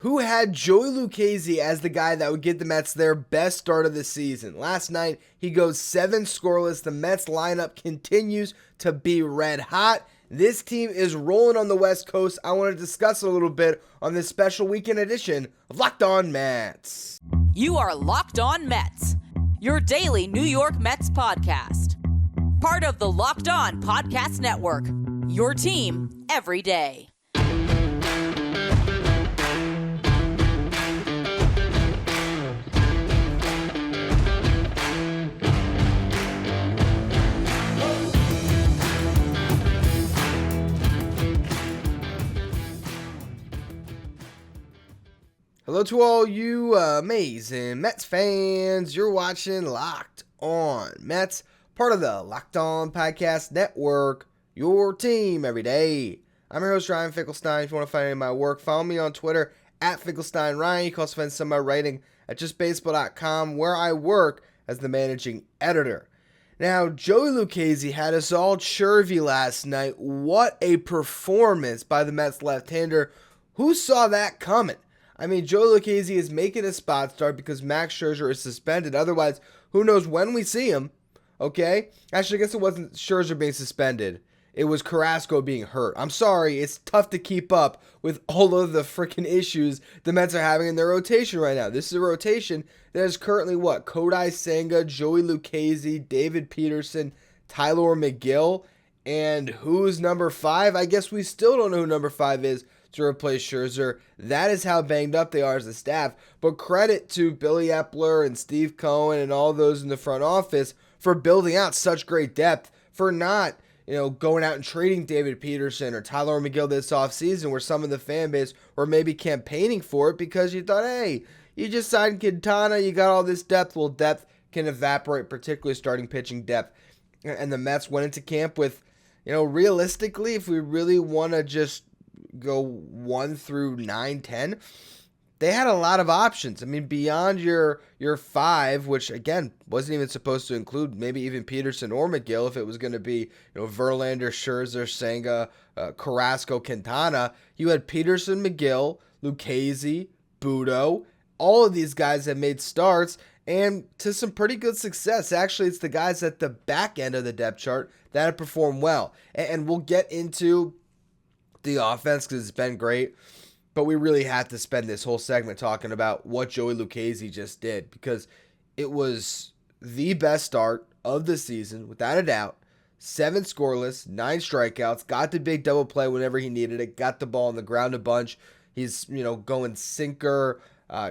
Who had Joey Lucchesi as the guy that would get the Mets their best start of the season? Last night, he goes 7 scoreless. The Mets lineup continues to be red hot. This team is rolling on the West Coast. I want to discuss a little bit on this special weekend edition of Locked On Mets. You are Locked On Mets, your daily New York Mets podcast. Part of the Locked On Podcast Network, your team every day. Hello to all you amazing Mets fans. You're watching Locked On Mets, part of the Locked On Podcast Network, your team every day. I'm your host, Ryan Finkelstein. If you want to find any of my work, follow me on Twitter at FinkelsteinRyan. You can also find some of my writing at justbaseball.com, where I work as the managing editor. Now, Joey Lucchesi had us all chirvy last night. What a performance by the Mets left-hander. Who saw that coming? I mean, Joey Lucchesi is making a spot start because Max Scherzer is suspended. Otherwise, who knows when we see him, okay? Actually, I guess it wasn't Scherzer being suspended. It was Carrasco being hurt. I'm sorry, it's tough to keep up with all of the freaking issues the Mets are having in their rotation right now. This is a rotation that is currently what? Kodai Senga, Joey Lucchesi, David Peterson, Tyler McGill, and who's number 5? I guess we still don't know who number 5 is to replace Scherzer. That is how banged up they are as a staff. But credit to Billy Epler and Steve Cohen and all those in the front office for building out such great depth, for not, going out and trading David Peterson or Tyler McGill this offseason, where some of the fan base were maybe campaigning for it because you thought, hey, you just signed Quintana, you got all this depth. Well, depth can evaporate, particularly starting pitching depth. And the Mets went into camp with, realistically, if we really want to just go 1 through 9, 10, they had a lot of options. I mean, beyond your 5, which again wasn't even supposed to include maybe even Peterson or McGill, if it was going to be Verlander, Scherzer, Senga, Carrasco, Quintana, you had Peterson, McGill, Lucchesi, Budo. All of these guys have made starts and to some pretty good success. Actually, it's the guys at the back end of the depth chart that have performed well, and we'll get into the offense because it's been great, but we really had to spend this whole segment talking about what Joey Lucchesi just did, because it was the best start of the season without a doubt. 7 scoreless, 9 strikeouts, got the big double play whenever he needed it, got the ball on the ground a bunch. He's going sinker,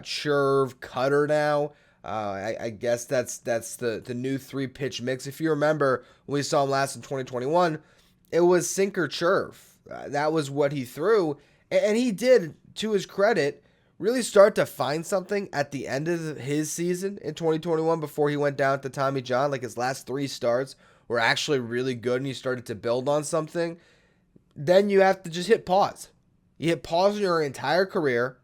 churve, cutter now. I guess that's the new 3-pitch mix. If you remember when we saw him last in 2021, it was sinker churve. That was what he threw, and he did, to his credit, really start to find something at the end of his season in 2021 before he went down to Tommy John. Like, his last 3 starts were actually really good, and he started to build on something. Then you have to just hit pause. You hit pause in your entire career,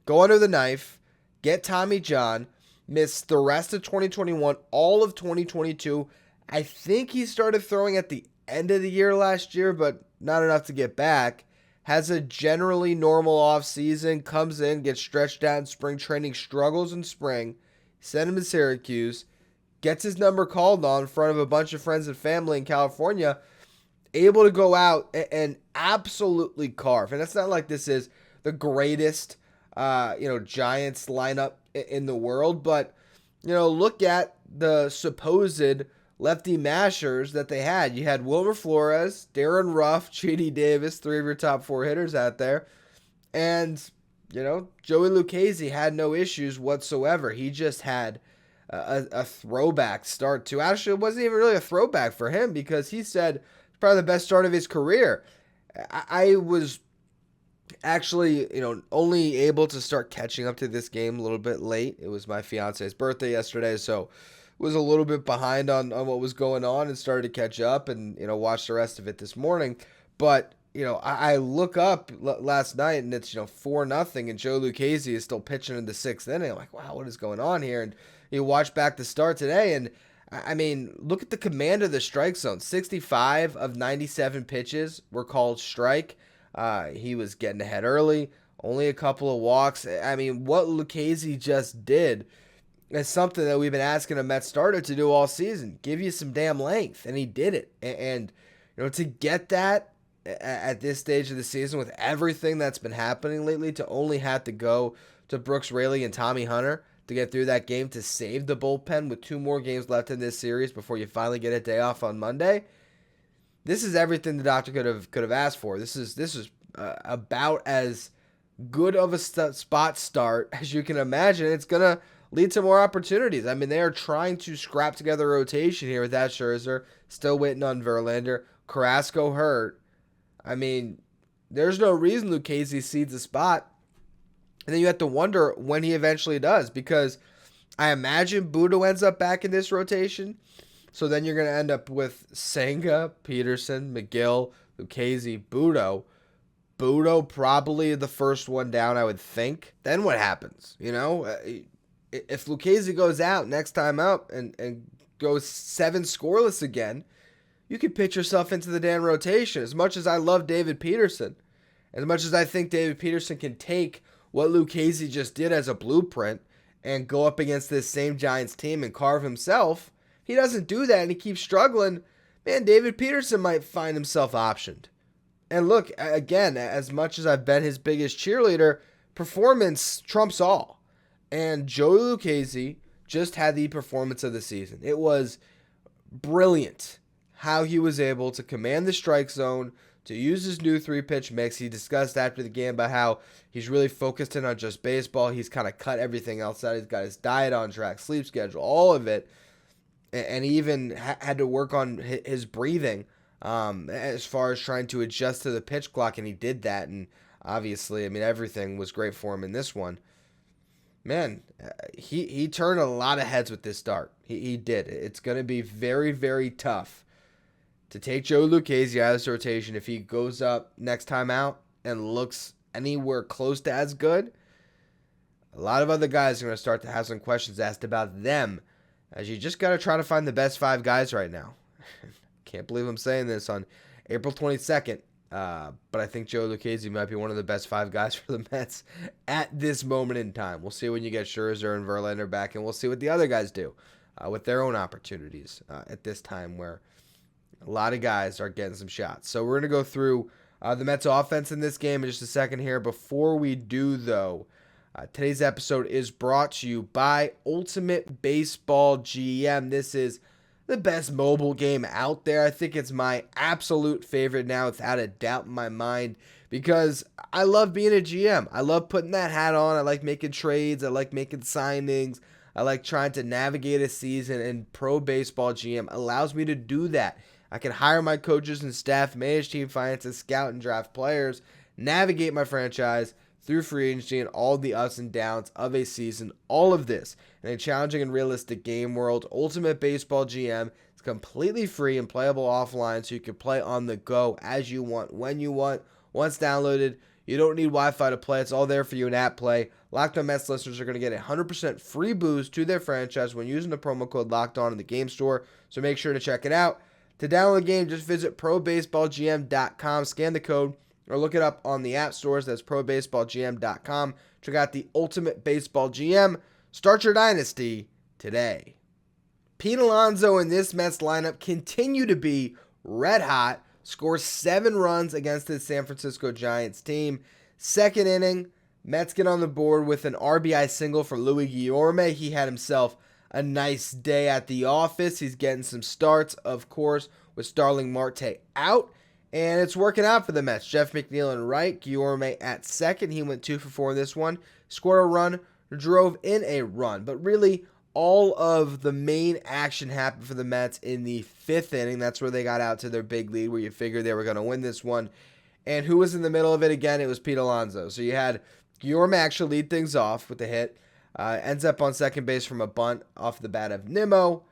go under the knife, get Tommy John, miss the rest of 2021, all of 2022. I think he started throwing at the end of the year last year, but not enough to get back. Has a generally normal offseason, comes in, gets stretched out in spring training, struggles in spring, send him to Syracuse, gets his number called on in front of a bunch of friends and family in California, able to go out and absolutely carve. And it's not like this is the greatest, Giants lineup in the world, but, look at the supposed lefty mashers that they had. You had Wilmer Flores, Darren Ruff, J.D. Davis, 3 of your top 4 hitters out there. And, Joey Lucchesi had no issues whatsoever. He just had a throwback start to. Actually, it wasn't even really a throwback for him, because he said it's probably the best start of his career. I was actually, only able to start catching up to this game a little bit late. It was my fiance's birthday yesterday, so was a little bit behind on what was going on and started to catch up and, watch the rest of it this morning. But, I look up last night and it's, 4-0 and Joe Lucchesi is still pitching in the 6th inning. I'm like, wow, what is going on here? And you watch back the start today and, I mean, look at the command of the strike zone. 65 of 97 pitches were called strike. He was getting ahead early, only a couple of walks. I mean, what Lucchesi just did is something that we've been asking a Mets starter to do all season. Give you some damn length, and he did it. And to get that at this stage of the season with everything that's been happening lately, to only have to go to Brooks Raley and Tommy Hunter to get through that game to save the bullpen with 2 more games left in this series before you finally get a day off on Monday. This is everything the doctor could have asked for. This is about as good of a spot start as you can imagine. It's gonna lead to more opportunities. I mean, they are trying to scrap together a rotation here with that Scherzer, still waiting on Verlander, Carrasco hurt. I mean, there's no reason Lucchesi cedes a spot. And then you have to wonder when he eventually does, because I imagine Budo ends up back in this rotation. So then you're going to end up with Senga, Peterson, McGill, Lucchesi, Budo. Budo probably the first one down, I would think. Then what happens? If Lucchesi goes out next time up and goes 7 scoreless again, you could pitch yourself into the damn rotation. As much as I love David Peterson, as much as I think David Peterson can take what Lucchesi just did as a blueprint and go up against this same Giants team and carve himself, he doesn't do that and he keeps struggling. Man, David Peterson might find himself optioned. And look, again, as much as I've been his biggest cheerleader, performance trumps all. And Joey Lucchesi just had the performance of the season. It was brilliant how he was able to command the strike zone, to use his new 3-pitch mix. He discussed after the game about how he's really focused in on just baseball. He's kind of cut everything else out. He's got his diet on track, sleep schedule, all of it. And he even had to work on his breathing as far as trying to adjust to the pitch clock, and he did that. And obviously, I mean, everything was great for him in this one. Man, he turned a lot of heads with this start. He did. It's going to be very, very tough to take Joe Lucchesi out of this rotation if he goes up next time out and looks anywhere close to as good. A lot of other guys are going to start to have some questions asked about them, as you just got to try to find the best 5 guys right now. Can't believe I'm saying this on April 22nd, but I think Joe Lucchesi might be one of the best 5 guys for the Mets at this moment in time. We'll see when you get Scherzer and Verlander back, and we'll see what the other guys do with their own opportunities at this time where a lot of guys are getting some shots. So we're going to go through the Mets offense in this game in just a second here. Before we do, though, today's episode is brought to you by Ultimate Baseball GM. This is the best mobile game out there. I think it's my absolute favorite now, without a doubt in my mind, because I love being a GM. I love putting that hat on. I like making trades. I like making signings. I like trying to navigate a season, and Pro Baseball GM allows me to do that. I can hire my coaches and staff, manage team finances, scout and draft players, navigate my franchise through free agency and all the ups and downs of a season. All of this in a challenging and realistic game world. Ultimate Baseball GM is completely free and playable offline, so you can play on the go as you want, when you want. Once downloaded, you don't need Wi-Fi to play. It's all there for you in app play. Locked On Mets listeners are going to get a 100% free boost to their franchise when using the promo code LOCKEDON in the game store, so make sure to check it out. To download the game, just visit probaseballgm.com, scan the code, or look it up on the app stores. That's probaseballgm.com. Check out the Ultimate Baseball GM. Start your dynasty today. Pete Alonso and this Mets lineup continue to be red hot. Scores 7 runs against the San Francisco Giants team. Second inning, Mets get on the board with an RBI single from Luis Guillorme. He had himself a nice day at the office. He's getting some starts, of course, with Starling Marte out. And it's working out for the Mets. Jeff McNeil in right, Guillorme at second. He went 2 for 4 in this one. Scored a run, drove in a run. But really, all of the main action happened for the Mets in the 5th inning. That's where they got out to their big lead, where you figured they were going to win this one. And who was in the middle of it again? It was Pete Alonso. So you had Guillorme actually lead things off with a hit. Ends up on second base from a bunt off the bat of Nimmo.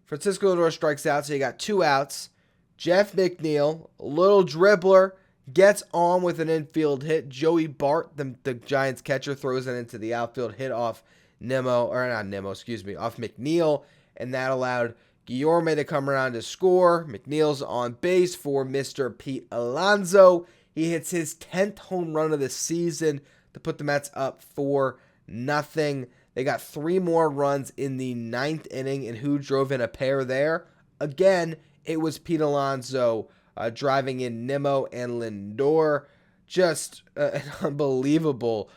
Francisco Lindor strikes out, so you got 2 outs. Jeff McNeil, a little dribbler, gets on with an infield hit. Joey Bart, the Giants catcher, throws it into the outfield, hit off off McNeil, and that allowed Guillorme to come around to score. McNeil's on base for Mr. Pete Alonso. He hits his 10th home run of the season, to put the Mets up 4-0. They got 3 more runs in the 9th inning, and who drove in a pair there? Again, it was Pete Alonso driving in Nimmo and Lindor. Just an unbelievable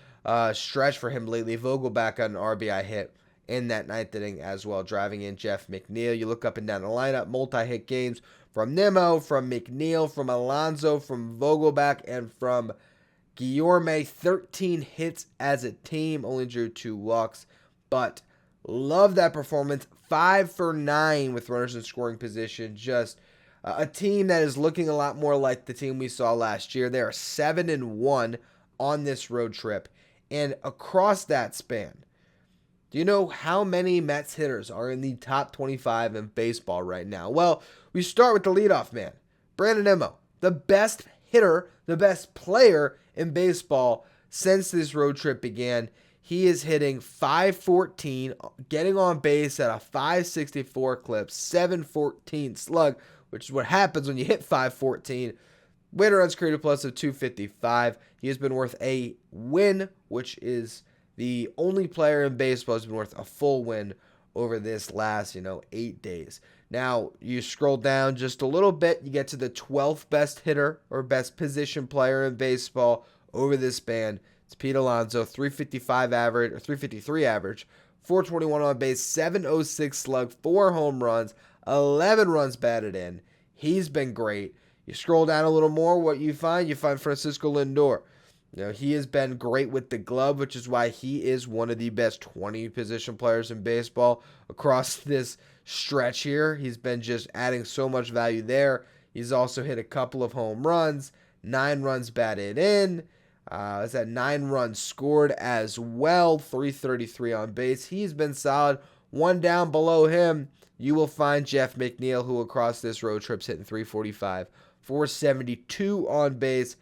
stretch for him lately. Vogelback got an RBI hit in that 9th inning as well, driving in Jeff McNeil. You look up and down the lineup, multi-hit games from Nimmo, from McNeil, from Alonso, from Vogelback, and from Guillorme. 13 hits as a team, only drew 2 walks, but love that performance. 5 for 9 with runners in scoring position. Just a team that is looking a lot more like the team we saw last year. They are 7-1 on this road trip, and across that span, do you know how many Mets hitters are in the top 25 in baseball right now? Well, we start with the leadoff man, Brandon Nimmo, the best hitter, the best player in baseball since this road trip began. He is hitting .514, getting on base at a .564 clip, .714 slug, which is what happens when you hit .514. Weighted runs created plus of 255. He has been worth a win, which is the only player in baseball who's been worth a full win over this last, 8 days. Now, you scroll down just a little bit, you get to the 12th best hitter or best position player in baseball over this span. It's Pete Alonso, 355 average or 353 average, 421 on base, 706 slug, 4 home runs, 11 runs batted in. He's been great. You scroll down a little more, what you find Francisco Lindor. He has been great with the glove, which is why he is one of the best 20 position players in baseball across this stretch here. He's been just adding so much value there. He's also hit a couple of home runs, 9 runs batted in. Is that 9 runs scored as well, 333 on base. He's been solid. One down below him, you will find Jeff McNeil, who across this road trip's hitting 345, 472 on base,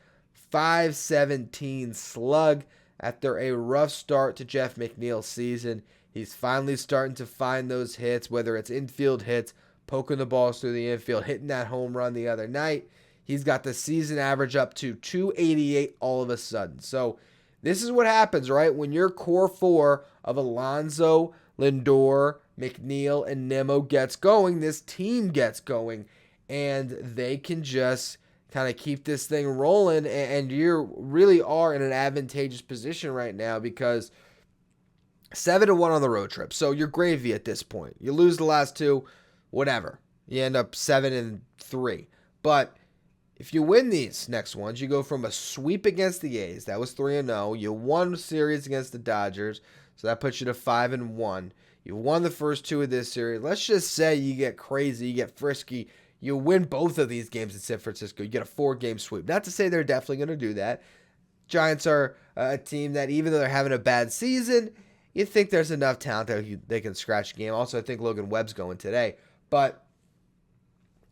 517 slug. After a rough start to Jeff McNeil's season, he's finally starting to find those hits, whether it's infield hits, poking the balls through the infield, hitting that home run the other night. He's got the season average up to 288 all of a sudden. So this is what happens, right? When your core 4 of Alonso, Lindor, McNeil, and Nimmo gets going, this team gets going, and they can just kind of keep this thing rolling, and you really are in an advantageous position right now because 7-1 on the road trip. So you're gravy at this point. You lose the last 2, whatever. You end up 7-3. But if you win these next ones, you go from a sweep against the A's. That was 3-0. You won series against the Dodgers, so that puts you to 5-1. You won the first 2 of this series. Let's just say you get crazy, you get frisky, you win both of these games in San Francisco. You get a 4-game sweep. Not to say they're definitely going to do that. Giants are a team that, even though they're having a bad season, you think there's enough talent that they can scratch a game. Also, I think Logan Webb's going today. But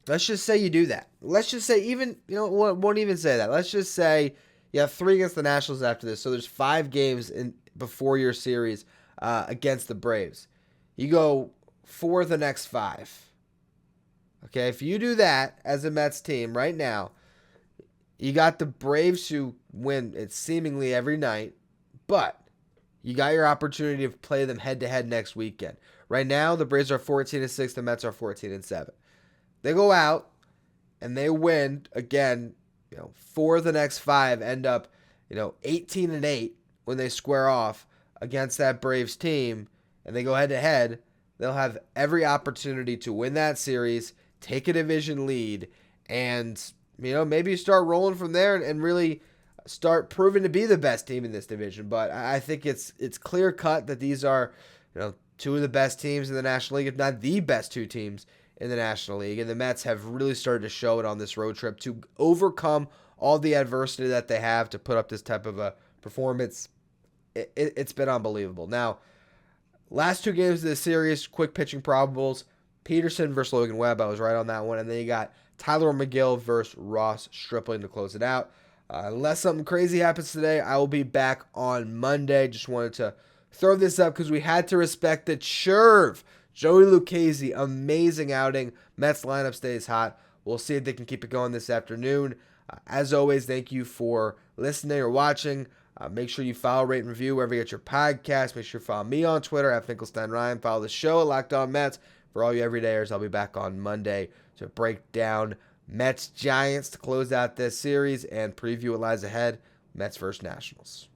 let's just say you do that. Let's just say won't even say that. Let's just say you have 3 against the Nationals after this. So there's 5 games before your series against the Braves. You go 4 of the next 5. Okay, if you do that as a Mets team right now, you got the Braves who win it seemingly every night, but you got your opportunity to play them head-to-head next weekend. Right now, the Braves are 14-6, the Mets are 14-7. They go out and they win again. 4 of the next 5 end up, 18-8 when they square off against that Braves team, and they go head-to-head. They'll have every opportunity to win that series, take a division lead, and maybe start rolling from there and really start proving to be the best team in this division. But I think it's clear cut that these are 2 of the best teams in the National League, if not the best 2 teams in the National League. And the Mets have really started to show it on this road trip to overcome all the adversity that they have to put up this type of a performance. It's been unbelievable. Now, last 2 games of the series, quick pitching probables. Peterson versus Logan Webb, I was right on that one. And then you got Tyler McGill versus Ross Stripling to close it out. Unless something crazy happens today, I will be back on Monday. Just wanted to throw this up because we had to respect the Churve. Joey Lucchesi, amazing outing. Mets lineup stays hot. We'll see if they can keep it going this afternoon. As always, thank you for listening or watching. Make sure you follow, rate, and review wherever you get your podcast. Make sure you follow me on Twitter at Finkelstein Ryan. Follow the show at Locked On Mets. For all you everydayers, I'll be back on Monday to break down Mets Giants to close out this series and preview what lies ahead. Mets vs. Nationals.